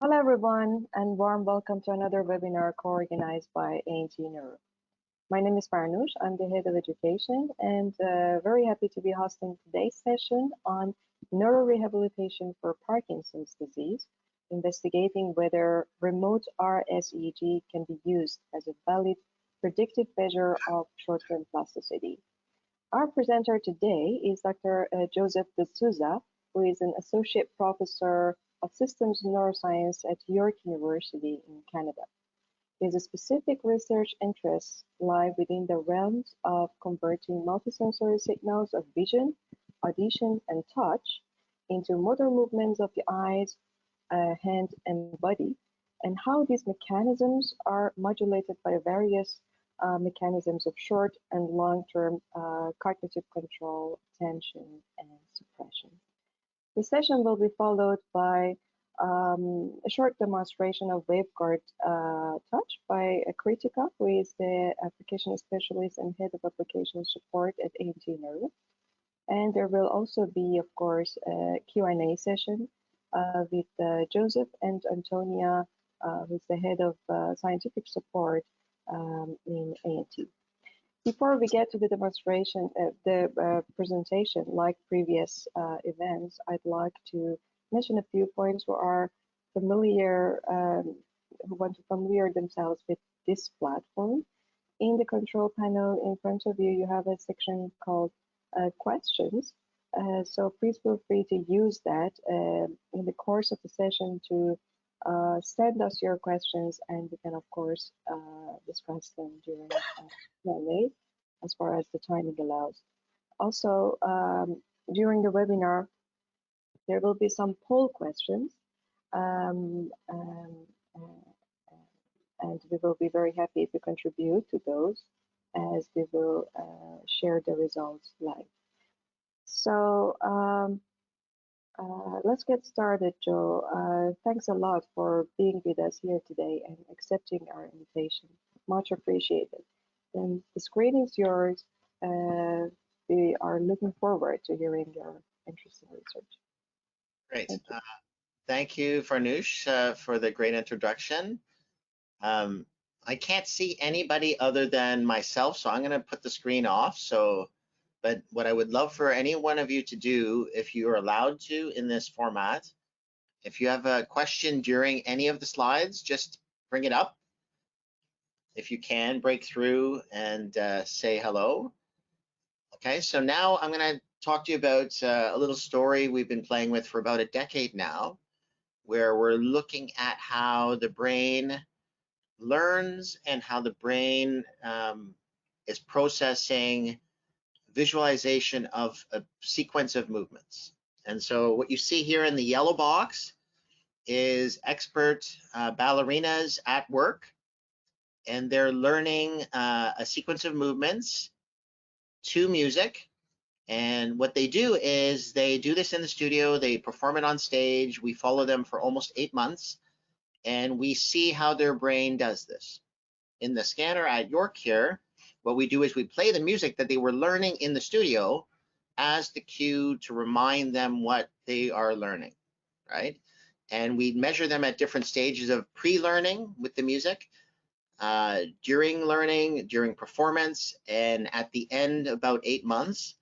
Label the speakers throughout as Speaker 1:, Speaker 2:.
Speaker 1: Hello everyone, and warm welcome to another webinar co-organized by A&T Neuro. My name is Farnoosh, I'm the head of education, and very happy to be hosting today's session on neurorehabilitation for Parkinson's disease, investigating whether remote rsEEG can be used as a valid predictive measure of short-term plasticity. Our presenter today is Dr. Joseph DeSouza, who is an associate professor of systems neuroscience at York University in Canada. His specific research interests lie within the realms of converting multisensory signals of vision, audition, and touch into motor movements of the eyes, hand, and body, and how these mechanisms are modulated by various mechanisms of short and long-term cognitive control, attention, and suppression. The session will be followed by a short demonstration of waveguard touch by Kritika, who is the application specialist and head of application support at A&T Neuro. And there will also be, of course, a Q&A session with Joseph and Antonia, who's the head of scientific support in A&T. Before we get to the demonstration, presentation, like previous events, I'd like to mention a few points who are familiar, who want to familiar themselves with this platform. In the control panel in front of you, you have a section called questions. So please feel free to use that in the course of the session to send us your questions, and we can, of course, discuss them during Q&A as far as the timing allows. Also, during the webinar, there will be some poll questions, and we will be very happy if you contribute to those, as we will share the results live. So let's get started, Joe. Thanks a lot for being with us here today and accepting our invitation. Much appreciated. And the screen is yours. We are looking forward to hearing your interesting research.
Speaker 2: Great. Thank you, Farnoosh, for the great introduction. I can't see anybody other than myself, so I'm going to put the screen off. But what I would love for any one of you to do, if you are allowed to in this format, if you have a question during any of the slides, just bring it up. If you can, break through and say hello. Okay, so now I'm going to talk to you about a little story we've been playing with for about a decade now, where we're looking at how the brain learns and how the brain is processing visualization of a sequence of movements. And so what you see here in the yellow box is expert ballerinas at work, and they're learning a sequence of movements to music. And what they do is they do this in the studio, they perform it on stage, we follow them for almost 8 months, and we see how their brain does this. In the scanner at York here, what we do is we play the music that they were learning in the studio as the cue to remind them what they are learning, right? And we measure them at different stages of pre-learning with the music, during learning, during performance, and at the end about 8 months.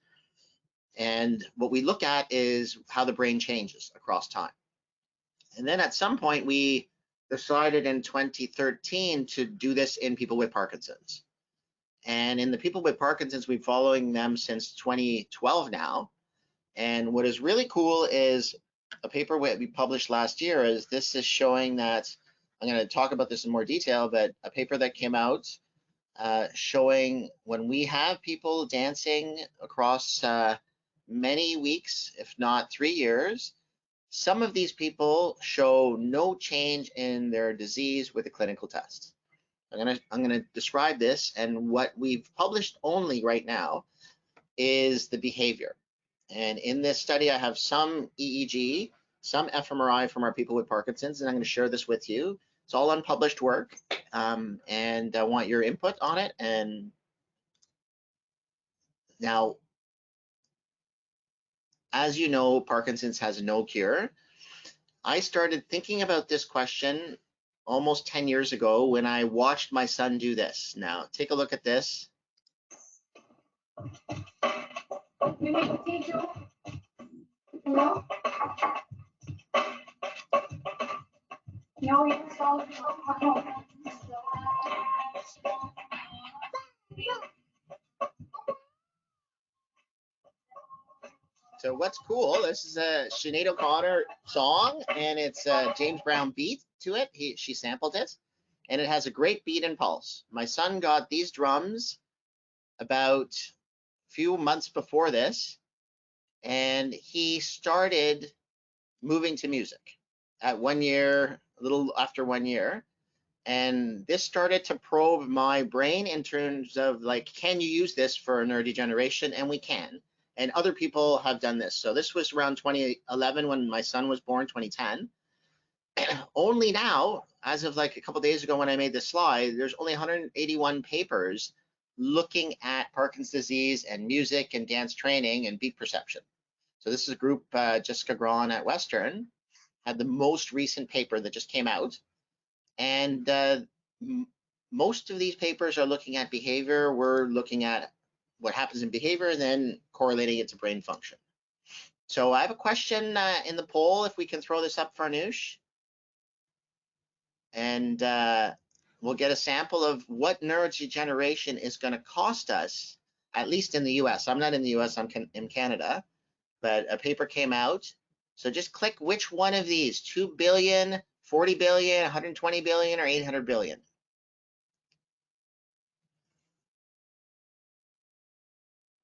Speaker 2: And what we look at is how the brain changes across time. And then at some point, we decided in 2013 to do this in people with Parkinson's. And in the people with Parkinson's, we've been following them since 2012 now. And what is really cool is a paper we published last year is this is showing that, I'm going to talk about this in more detail, but a paper that came out showing when we have people dancing across many weeks, if not 3 years, some of these people show no change in their disease with a clinical test. I'm gonna describe this, and what we've published only right now is the behavior. And in this study, I have some EEG, some fMRI from our people with Parkinson's, and I'm going to share this with you. It's all unpublished work, and I want your input on it. And now, as you know, Parkinson's has no cure. I started thinking about this question almost 10 years ago when I watched my son do this. Now, take a look at this. So what's cool, this is a Sinead O'Connor song, and it's a James Brown beat to it. She sampled it, and it has a great beat and pulse. My son got these drums about a few months before this, and he started moving to music at 1 year, a little after 1 year. And this started to probe my brain in terms of like, can you use this for neurodegeneration? And we can. And other people have done this. So this was around 2011 when my son was born, 2010. Only now, as of like a couple of days ago when I made this slide, there's only 181 papers looking at Parkinson's disease and music and dance training and beat perception. So this is a group, Jessica Grawn at Western had the most recent paper that just came out. And most of these papers are looking at behavior. We're looking at what happens in behavior and then correlating it to brain function. So I have a question in the poll, if we can throw this up for Anush. And we'll get a sample of what neurodegeneration is going to cost us, at least in the US. I'm not in the US, I'm in Canada, but a paper came out. So just click which one of these, 2 billion, 40 billion, 120 billion, or 800 billion.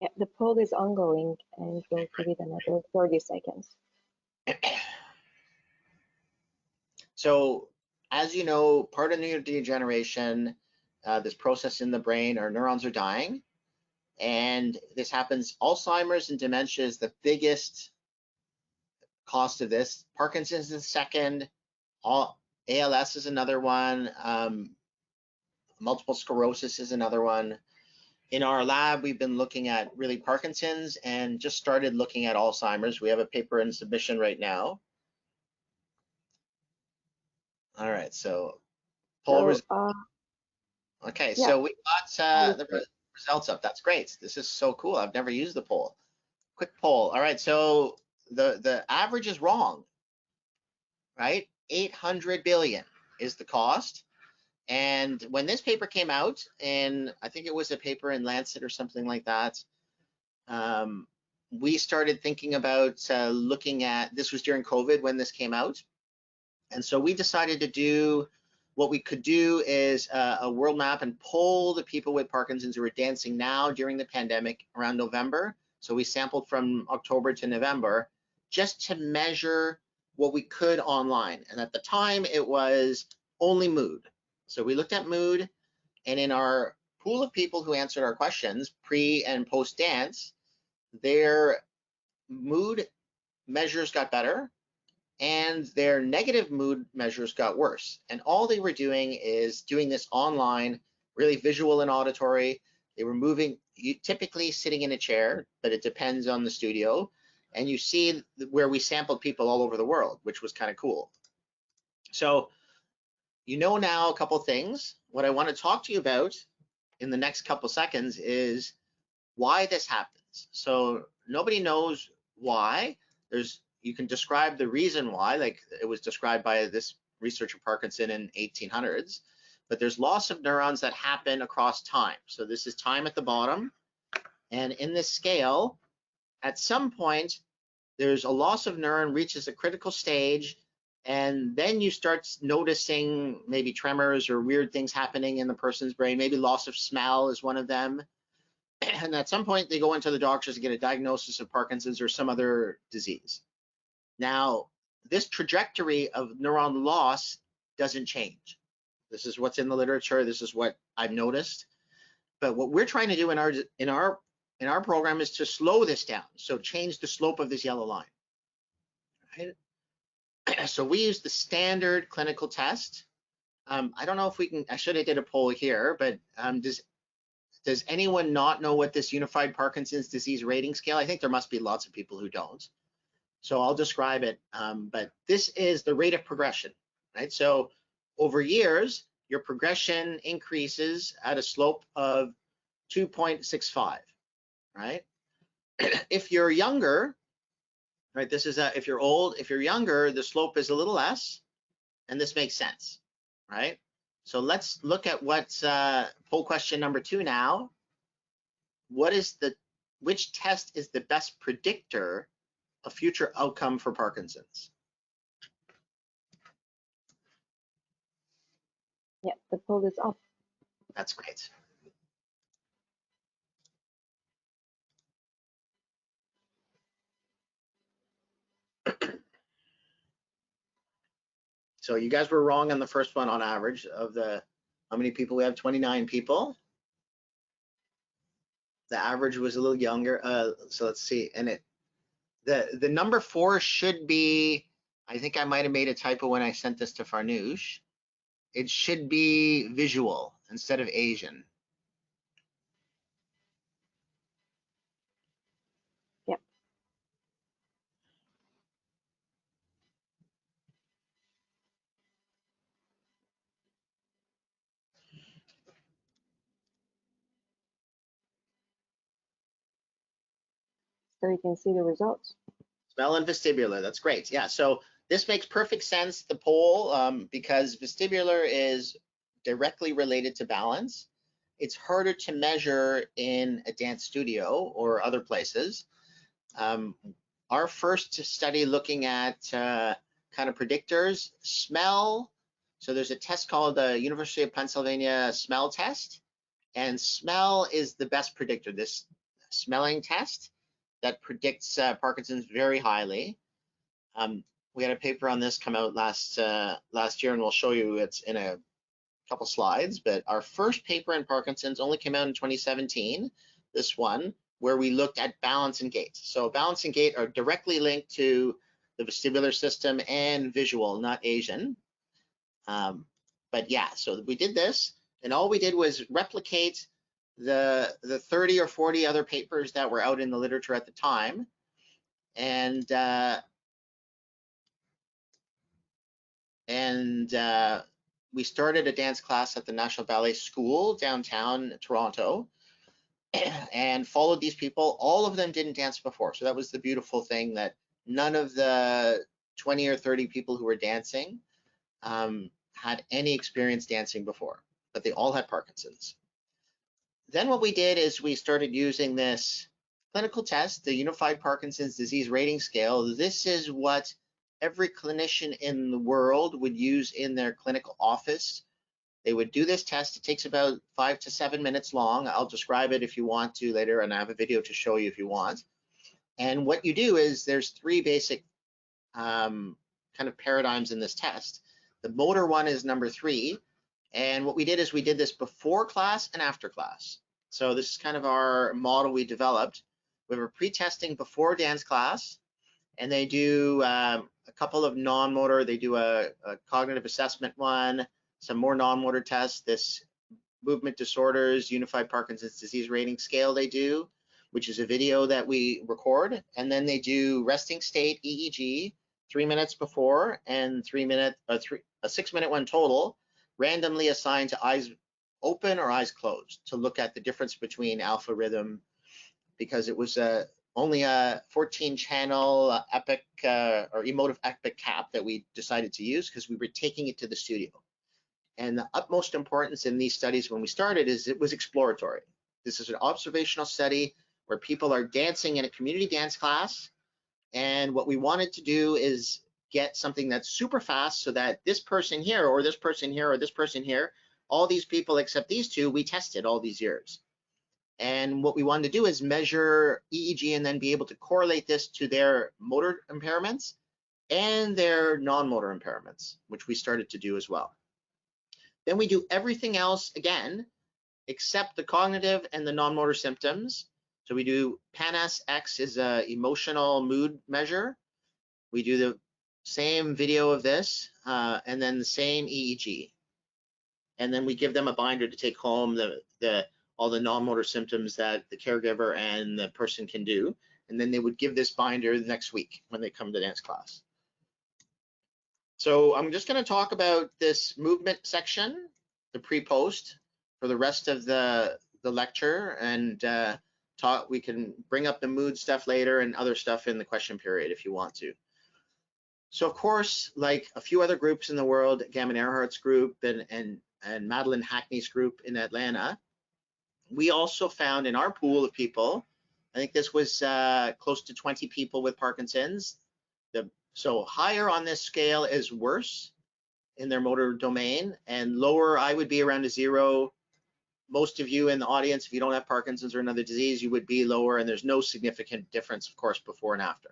Speaker 1: Yeah, the poll is ongoing, and we'll give it another 30 seconds.
Speaker 2: So, as you know, part of neurodegeneration, this process in the brain, our neurons are dying, and this happens. Alzheimer's and dementia is the biggest cost of this. Parkinson's is the second. ALS is another one. Multiple sclerosis is another one. In our lab, we've been looking at really Parkinson's and just started looking at Alzheimer's. We have a paper in submission right now. All right, so poll okay, yeah. So we got the results up. That's great. This is so cool. I've never used the poll. Quick poll. All right, so the average is wrong, right? 800 billion is the cost. And when this paper came out, and I think it was a paper in Lancet or something like that, we started thinking about looking at, this was during COVID when this came out. And so we decided to do, what we could do is a world map and poll the people with Parkinson's who were dancing now during the pandemic around November. So we sampled from October to November just to measure what we could online. And at the time it was only mood. So we looked at mood, and in our pool of people who answered our questions pre and post dance, their mood measures got better and their negative mood measures got worse. And all they were doing is doing this online, really visual and auditory. They were moving, typically sitting in a chair, but it depends on the studio. And you see where we sampled people all over the world, which was kind of cool. So you know now a couple things. What I want to talk to you about in the next couple seconds is why this happens. So nobody knows why. You can describe the reason why, like it was described by this researcher Parkinson in 1800s, but there's loss of neurons that happen across time. So this is time at the bottom. And in this scale, at some point, there's a loss of neuron reaches a critical stage, and then you start noticing maybe tremors or weird things happening in the person's brain. Maybe loss of smell is one of them. And at some point, they go into the doctors to get a diagnosis of Parkinson's or some other disease. Now, this trajectory of neuron loss doesn't change. This is what's in the literature. This is what I've noticed. But what we're trying to do in our program is to slow this down. So change the slope of this yellow line. Right? So we use the standard clinical test. I don't know if we can, I should have did a poll here, but does anyone not know what this Unified Parkinson's Disease Rating Scale? I think there must be lots of people who don't. So I'll describe it, but this is the rate of progression, right? So over years, your progression increases at a slope of 2.65, right? If you're younger, right, this is if you're old, if you're younger, the slope is a little less, and this makes sense, right? So let's look at what's poll question number 2 now. Which test is the best predictor of future outcome for Parkinson's?
Speaker 1: Yeah, the poll is up.
Speaker 2: That's great. So you guys were wrong on the first one on average of the, how many people we have? 29 people. The average was a little younger. So let's see. And the number 4 should be, I think I might have made a typo when I sent this to Farnoosh. It should be visual instead of Asian.
Speaker 1: Yep. So you can see the results.
Speaker 2: Smell and vestibular, that's great. Yeah, so this makes perfect sense, the poll, because vestibular is directly related to balance. It's harder to measure in a dance studio or other places. Our first study looking at kind of predictors, smell. So there's a test called the University of Pennsylvania smell test, and smell is the best predictor, this smelling test that predicts Parkinson's very highly. We had a paper on this come out last year, and we'll show you it's in a couple slides, but our first paper in Parkinson's only came out in 2017, this one, where we looked at balance and gait. So balance and gait are directly linked to the vestibular system and visual, not Asian. But yeah, so we did this, and all we did was replicate the 30 or 40 other papers that were out in the literature at the time. And we started a dance class at the National Ballet School downtown Toronto and followed these people. All of them didn't dance before. So that was the beautiful thing, that none of the 20 or 30 people who were dancing had any experience dancing before, but they all had Parkinson's. Then what we did is we started using this clinical test, the Unified Parkinson's Disease Rating Scale. This is what every clinician in the world would use in their clinical office. They would do this test. It takes about 5 to 7 minutes long. I'll describe it if you want to later, and I have a video to show you if you want. And what you do is there's 3 basic kind of paradigms in this test. The motor one is number 3. And what we did is we did this before class and after class. So this is kind of our model we developed. We were pre-testing before dance class, and they do a couple of non-motor. They do a cognitive assessment one, some more non-motor tests, this movement disorders, Unified Parkinson's Disease Rating Scale they do, which is a video that we record. And then they do resting state EEG 3 minutes before, and a 6-minute one total, randomly assigned to eyes open or eyes closed to look at the difference between alpha rhythm, because it was only a 14-channel epic or emotive epic cap that we decided to use because we were taking it to the studio. And the utmost importance in these studies when we started is it was exploratory. This is an observational study where people are dancing in a community dance class. And what we wanted to do is get something that's super fast so that this person here, or this person here, or this person here, all these people except these 2, we tested all these years. And what we wanted to do is measure EEG and then be able to correlate this to their motor impairments and their non-motor impairments, which we started to do as well. Then we do everything else again, except the cognitive and the non-motor symptoms. So we do PANS-X is an emotional mood measure. We do the same video of this, and then the same EEG. And then we give them a binder to take home, all the non-motor symptoms that the caregiver and the person can do. and then they would give this binder the next week when they come to dance class. So I'm just going to talk about this movement section, the pre-post, for the rest of the lecture, and we can bring up the mood stuff later and other stuff in the question period if you want to. So of course, like a few other groups in the world, Gavin Earhart's group and Madeline Hackney's group in Atlanta, we also found in our pool of people, I think this was close to 20 people with Parkinson's. So higher on this scale is worse in their motor domain, and lower I would be around a 0. Most of you in the audience, if you don't have Parkinson's or another disease, you would be lower, and there's no significant difference, of course, before and after.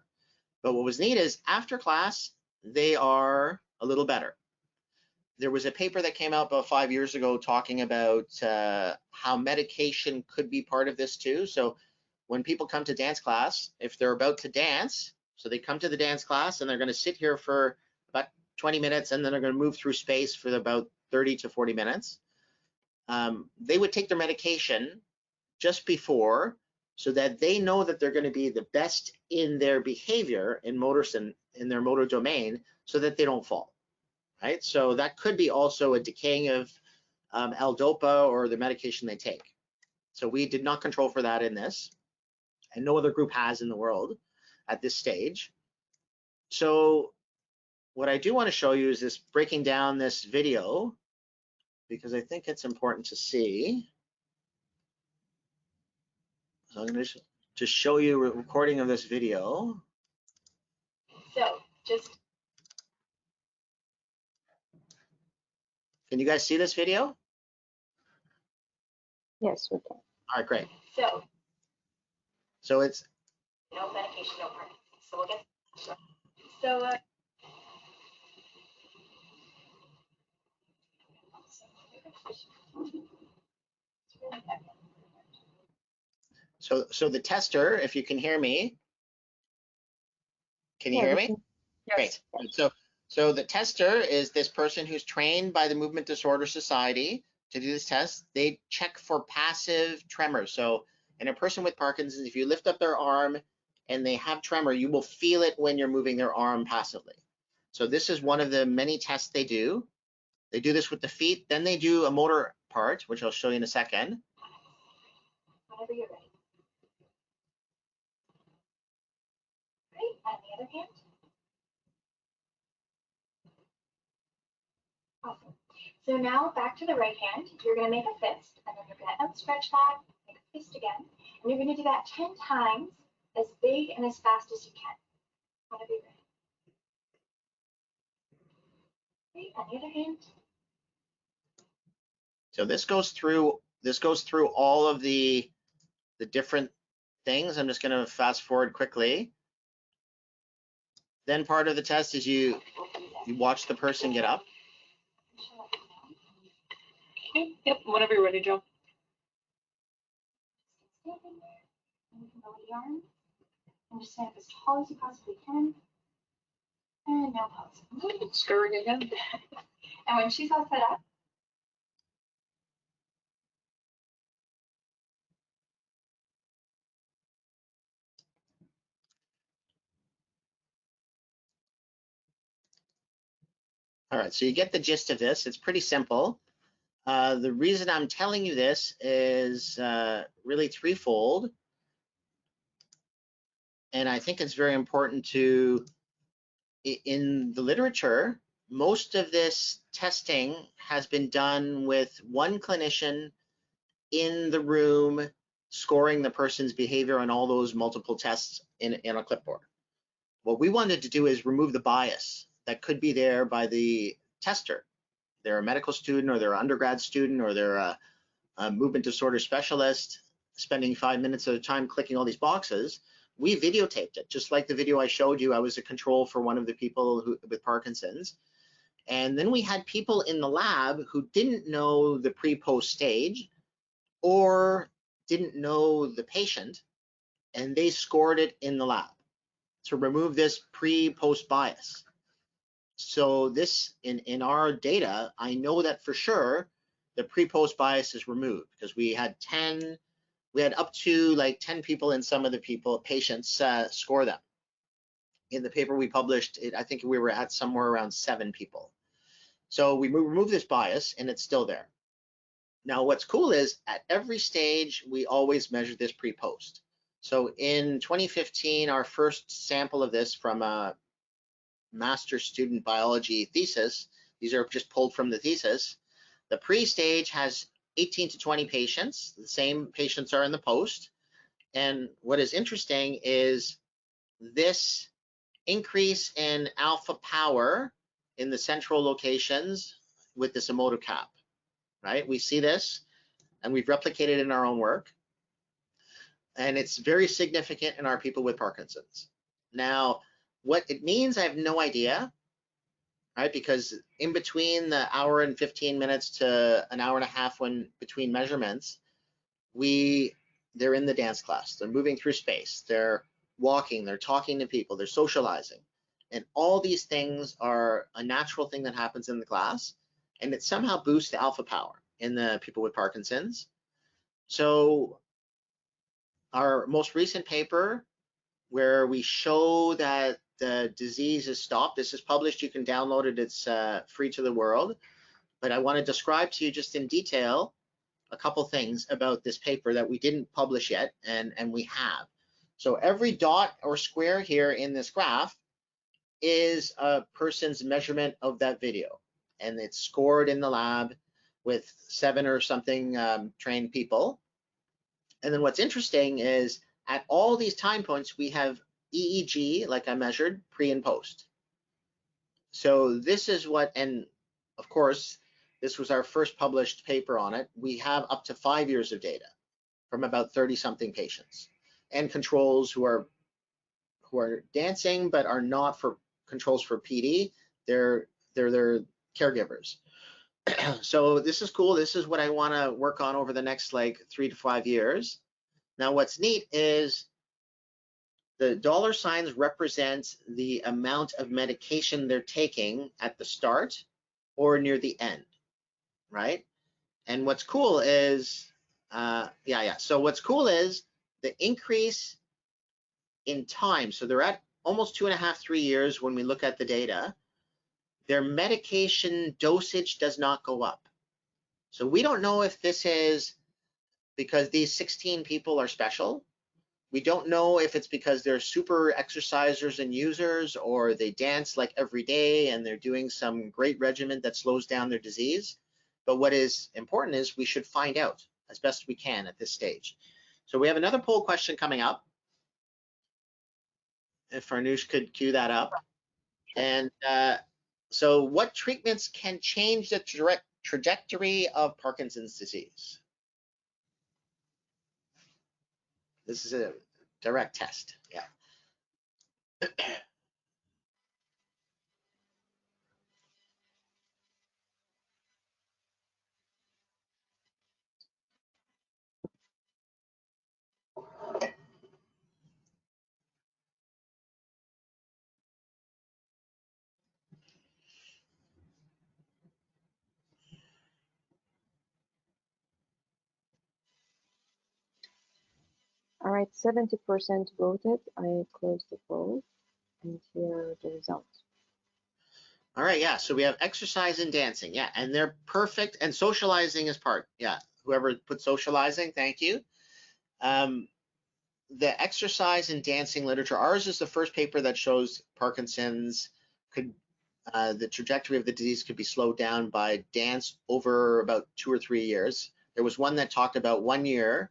Speaker 2: But what was neat is after class, they are a little better. There was a paper that came out about 5 years ago talking about how medication could be part of this too. So when people come to dance class, if they're about to dance, so they come to the dance class and they're going to sit here for about 20 minutes and then they're going to move through space for about 30 to 40 minutes. They would take their medication just before so that they know that they're going to be the best in their behavior in their motor domain so that they don't fall, right? So that could be also a decaying of L-DOPA or the medication they take. So we did not control for that in this, and no other group has in the world at this stage. So what I do want to show you is this breaking down this video, because I think it's important to see. So I'm going to just show you a recording of this video.
Speaker 3: So just.
Speaker 2: Can you guys see this video?
Speaker 1: Yes, we can.
Speaker 2: All right, great.
Speaker 3: So
Speaker 2: it's
Speaker 3: no medication, no Parkinson's. So we'll get. So.
Speaker 2: So the tester, if you can hear me, can you hear me?
Speaker 3: Yes.
Speaker 2: Great. So the tester is this person who's trained by the Movement Disorder Society to do this test. They check for passive tremors. So in a person with Parkinson's, if you lift up their arm and they have tremor, you will feel it when you're moving their arm passively. So this is one of the many tests they do. They do this with the feet. Then they do a motor part, which I'll show you in a second.
Speaker 3: Whenever you're ready. Great. And the other hand. Awesome. So now back to the right hand. You're going to make a fist, and then you're going to outstretch that, make a fist again, and you're going to do that 10 times, as big and as fast as you can. Whenever you're ready. Great. And the other hand.
Speaker 2: So this goes through all of the different things. I'm just going to fast forward quickly. Then part of the test is you watch the person get up.
Speaker 3: Yep, whenever you're ready, Joe. Stand in there, and you can lower the arm, and just stand up as tall as you possibly can. And now pause. Scurrying again. And when she's all set up,
Speaker 2: All right, so you get the gist of this. It's pretty simple. The reason I'm telling you this is really threefold. And I think it's very important to, in the literature, most of this testing has been done with one clinician in the room scoring the person's behavior on all those multiple tests in a clipboard. What we wanted to do is remove the bias that could be there by the tester. They're a medical student, or they're an undergrad student, or they're a movement disorder specialist spending 5 minutes at a time clicking all these boxes. We videotaped it, just like the video I showed you. I was a control for one of the people with Parkinson's. And then we had people in the lab who didn't know the pre-post stage or didn't know the patient, and they scored it in the lab to remove this pre-post bias. So this, in our data, I know that for sure the pre-post bias is removed, because we had 10 we had up to like 10 people in some of the patients score them. In the paper we published, I think we were at somewhere around 7 people. So we removed this bias and it's still there. Now what's cool is at every stage, we always measure this pre-post. So in 2015, our first sample of this from a master's student biology thesis, these are just pulled from the thesis, the pre-stage has 18 to 20 patients. The same patients are in the post. And what is interesting is this increase in alpha power in the central locations with this EMOTIV cap, right? We see this and we've replicated it in our own work. And it's very significant in our people with Parkinson's. Now, what it means, I have no idea, right? Because in between the hour and 15 minutes to an hour and a half when between measurements, they're in the dance class, they're moving through space, they're walking, they're talking to people, they're socializing. And all these things are a natural thing that happens in the class, and it somehow boosts the alpha power in the people with Parkinson's. So our most recent paper where we show that the disease is stopped, this is published, you can download it, it's free to the world. But I want to describe to you just in detail a couple things about this paper that we didn't publish yet, and we have. So every dot or square here in this graph is a person's measurement of that video, and it's scored in the lab with 7 or something trained people. And then what's interesting is at all these time points, we have EEG, like I measured, pre and post. So this is what, and of course, this was our first published paper on it. We have up to 5 years of data from about 30-something patients and controls who are dancing but are not for controls for PD. They're their caregivers. So this is cool. This is what I want to work on over the next like 3 to 5 years. Now what's neat is the dollar signs represent the amount of medication they're taking at the start or near the end, right? And what's cool is, so what's cool is the increase in time. So they're at almost 2.5, 3 years when we look at the data. Their medication dosage does not go up. So we don't know if this is because these 16 people are special. We don't know if it's because they're super exercisers and users, or they dance like every day and they're doing some great regimen that slows down their disease. But what is important is we should find out as best we can at this stage. So we have another poll question coming up. If Farnoosh could cue that up. And so what treatments can change the trajectory of Parkinson's disease? This is a direct test, yeah.
Speaker 1: All right, 70% voted. I closed the poll, and here are the results.
Speaker 2: All right, yeah, so we have exercise and dancing, yeah, and they're perfect, and socializing is part, yeah, whoever put socializing, thank you. The exercise and dancing literature, ours is the first paper that shows Parkinson's the trajectory of the disease could be slowed down by dance over about 2 or 3 years. There was one that talked about 1 year,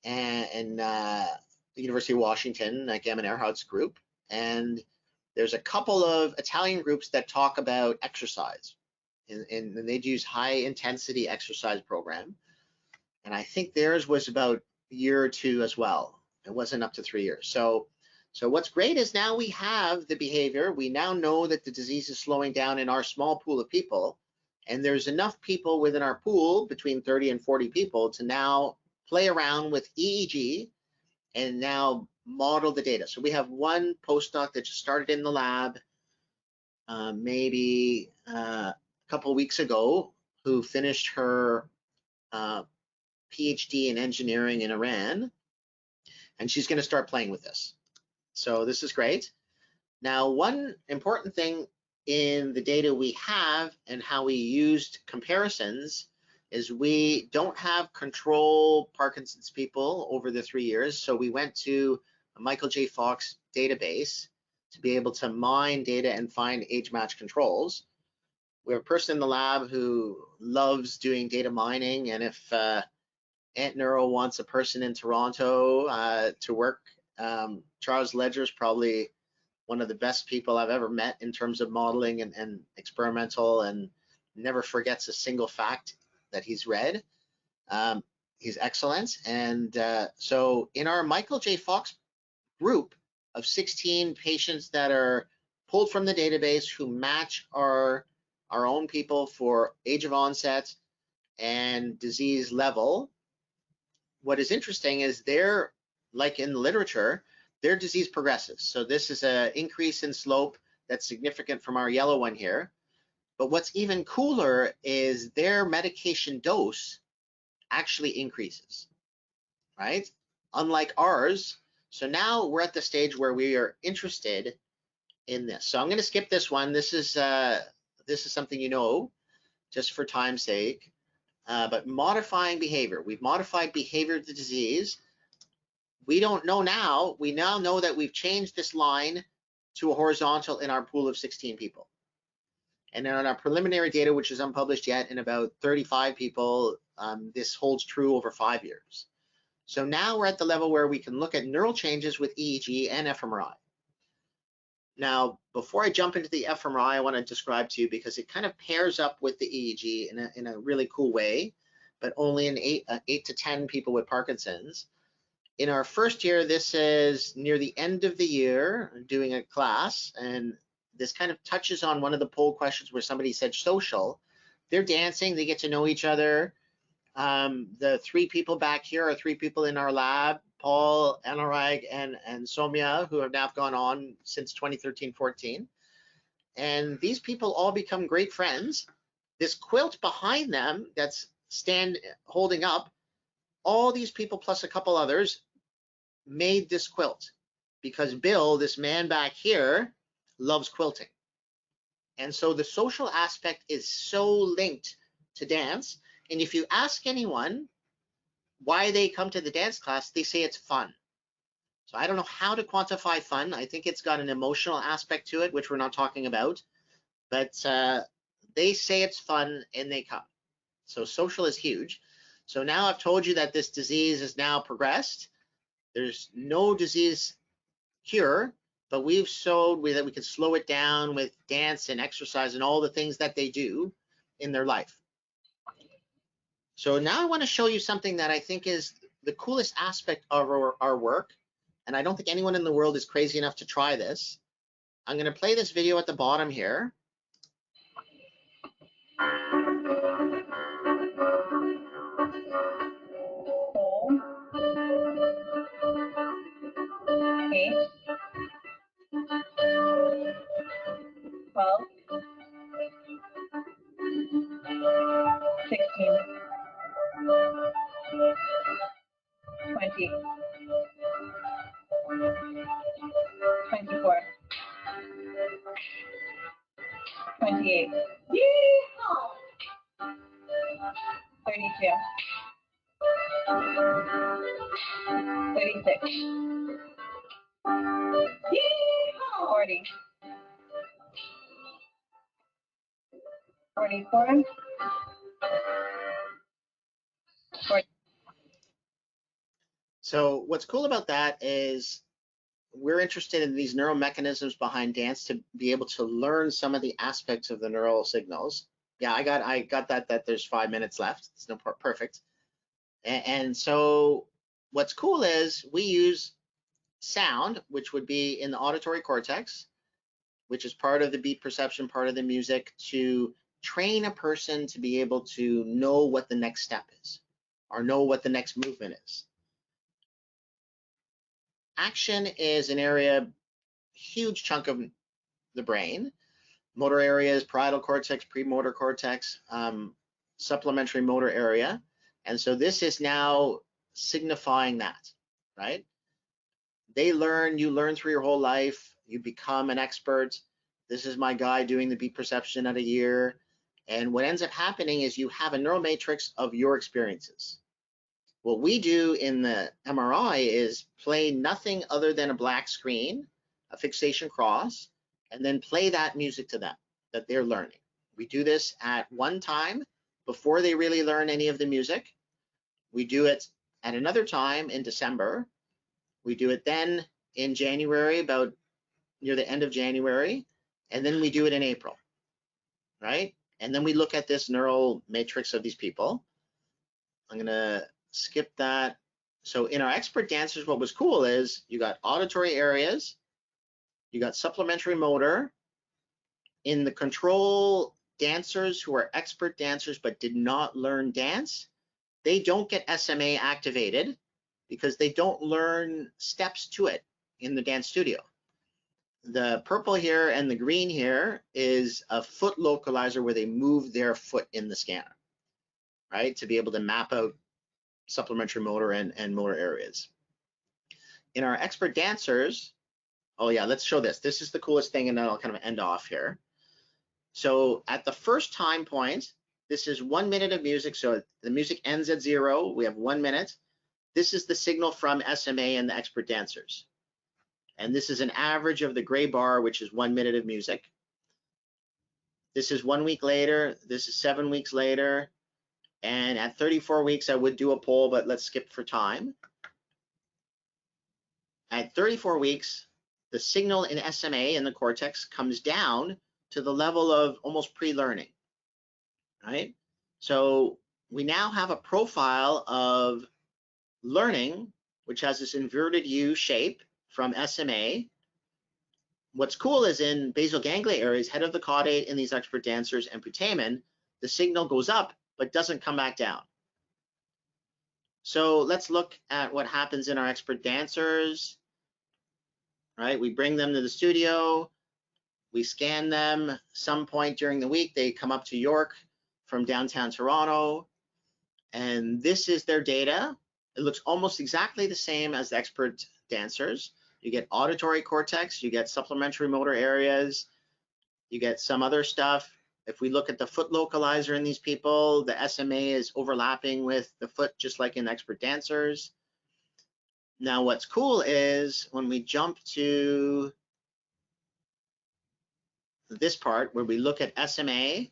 Speaker 2: and the University of Washington, Gammon Earhart's group, and there's a couple of Italian groups that talk about exercise, and they'd use high intensity exercise program, and I think theirs was about a year or 2 as well. It wasn't up to 3 years. So what's great is now we have the behavior. We now know that the disease is slowing down in our small pool of people, and there's enough people within our pool, between 30 and 40 people, to now play around with EEG and now model the data. So we have one postdoc that just started in the lab maybe a couple of weeks ago, who finished her PhD in engineering in Iran, and she's going to start playing with this. So this is great. Now, one important thing in the data we have and how we used comparisons is we don't have control Parkinson's people over the 3 years. So we went to a Michael J. Fox database to be able to mine data and find age match controls. We have a person in the lab who loves doing data mining, and if Ant Neuro wants a person in Toronto to work, Charles Ledger is probably one of the best people I've ever met in terms of modeling and experimental, and never forgets a single fact that he's read. He's excellent. And so in our Michael J. Fox group of 16 patients that are pulled from the database who match our own people for age of onset and disease level, what is interesting is they're, like in the literature, their disease progresses. So this is an increase in slope that's significant from our yellow one here. But what's even cooler is their medication dose actually increases, right? Unlike ours. So now we're at the stage where we are interested in this. So I'm going to skip this one. This is something you know, just for time's sake. But modifying behavior. We've modified behavior of the disease. We don't know now. We now know that we've changed this line to a horizontal in our pool of 16 people. And then on our preliminary data, which is unpublished yet, in about 35 people, this holds true over 5 years. So now we're at the level where we can look at neural changes with EEG and fMRI. Now, before I jump into the fMRI, I want to describe to you, because it kind of pairs up with the EEG in a really cool way, but only in 8 to 10 people with Parkinson's. In our first year, this is near the end of the year, doing a class, and this kind of touches on one of the poll questions where somebody said social. They're dancing, they get to know each other. The 3 people back here are 3 people in our lab, Paul, Anurag, and Somya, who have now gone on since 2013-14. And these people all become great friends. This quilt behind them that's holding up, all these people plus a couple others made this quilt, because Bill, this man back here, loves quilting. And so the social aspect is so linked to dance. And if you ask anyone why they come to the dance class, they say it's fun. So I don't know how to quantify fun. I think it's got an emotional aspect to it, which we're not talking about. But they say it's fun and they come. So social is huge. So now I've told you that this disease is now progressed. There's no disease cure, but we've showed that we can slow it down with dance and exercise and all the things that they do in their life. So now I want to show you something that I think is the coolest aspect of our work, and I don't think anyone in the world is crazy enough to try this. I'm going to play this video at the bottom here.
Speaker 4: Eight, 12, 16, 20, 24, 28, 32, 36, 40, 44, 40.
Speaker 2: So what's cool about that is we're interested in these neural mechanisms behind dance to be able to learn some of the aspects of the neural signals. Yeah, I got that there's 5 minutes left. It's no perfect. And so what's cool is we use sound, which would be in the auditory cortex, which is part of the beat perception, part of the music, to train a person to be able to know what the next step is or know what the next movement is. Action is an area, huge chunk of the brain. Motor areas, parietal cortex, premotor cortex, supplementary motor area. And so this is now signifying that, right? They learn, you learn through your whole life, you become an expert. This is my guy doing the beat perception at a year. And what ends up happening is you have a neural matrix of your experiences. What we do in the MRI is play nothing other than a black screen, a fixation cross, and then play that music to them that they're learning. We do this at one time before they really learn any of the music. We do it at another time in December. We do it then in January, about near the end of January, and then we do it in April, right? And then we look at this neural matrix of these people. I'm gonna skip that. So in our expert dancers, what was cool is you got auditory areas, you got supplementary motor. In the control dancers who are expert dancers but did not learn dance, they don't get SMA activated because they don't learn steps to it in the dance studio. The purple here and the green here is a foot localizer where they move their foot in the scanner, right, to be able to map out supplementary motor and motor areas. In our expert dancers, oh yeah, let's show this. This is the coolest thing, and then I'll kind of end off here. So at the first time point, this is 1 minute of music. So the music ends at 0. We have 1 minute. This is the signal from SMA and the expert dancers. And this is an average of the gray bar, which is 1 minute of music. This is 1 week later. This is 7 weeks later. And at 34 weeks, I would do a poll, but let's skip for time. At 34 weeks, the signal in SMA in the cortex comes down to the level of almost pre-learning, right? So we now have a profile of learning, which has this inverted U shape from SMA. What's cool is in basal ganglia areas, head of the caudate in these expert dancers and putamen, the signal goes up but doesn't come back down. So let's look at what happens in our expert dancers, right? We bring them to the studio, we scan them some point during the week, they come up to York from downtown Toronto, and this is their data. It looks almost exactly the same as the expert dancers. You get auditory cortex, you get supplementary motor areas, you get some other stuff. If we look at the foot localizer in these people, the SMA is overlapping with the foot, just like in expert dancers. Now, what's cool is when we jump to this part where we look at SMA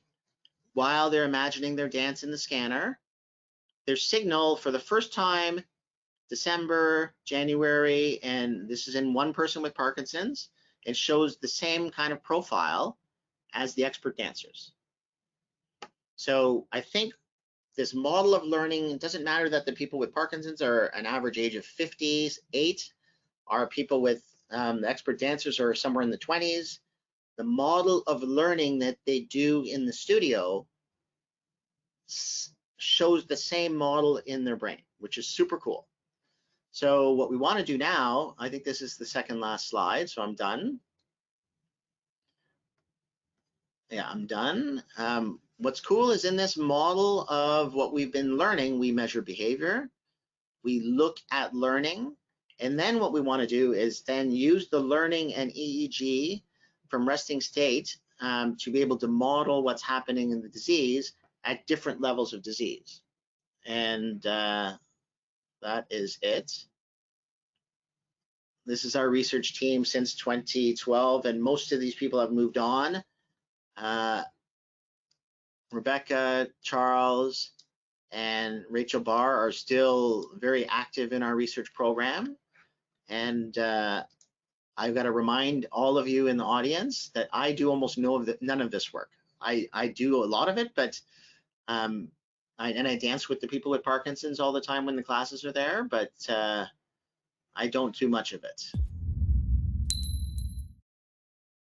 Speaker 2: while they're imagining their dance in the scanner, their signal for the first time, December, January, and this is in one person with Parkinson's, it shows the same kind of profile as the expert dancers. So I think this model of learning, it doesn't matter that the people with Parkinson's are an average age of 58, our people with the expert dancers are somewhere in the 20s. The model of learning that they do in the studio shows the same model in their brain, which is super cool. So what we want to do now, I think this is the second last slide, so I'm done. Yeah, I'm done. What's cool is in this model of what we've been learning, we measure behavior, we look at learning, and then what we want to do is then use the learning and EEG from resting state to be able to model what's happening in the disease at different levels of disease. And that is it. This is our research team since 2012, and most of these people have moved on. Rebecca, Charles, and Rachel Barr are still very active in our research program. And I've got to remind all of you in the audience that I do almost none of this work. I do a lot of it, but I dance with the people with Parkinson's all the time when the classes are there, but I don't do much of it.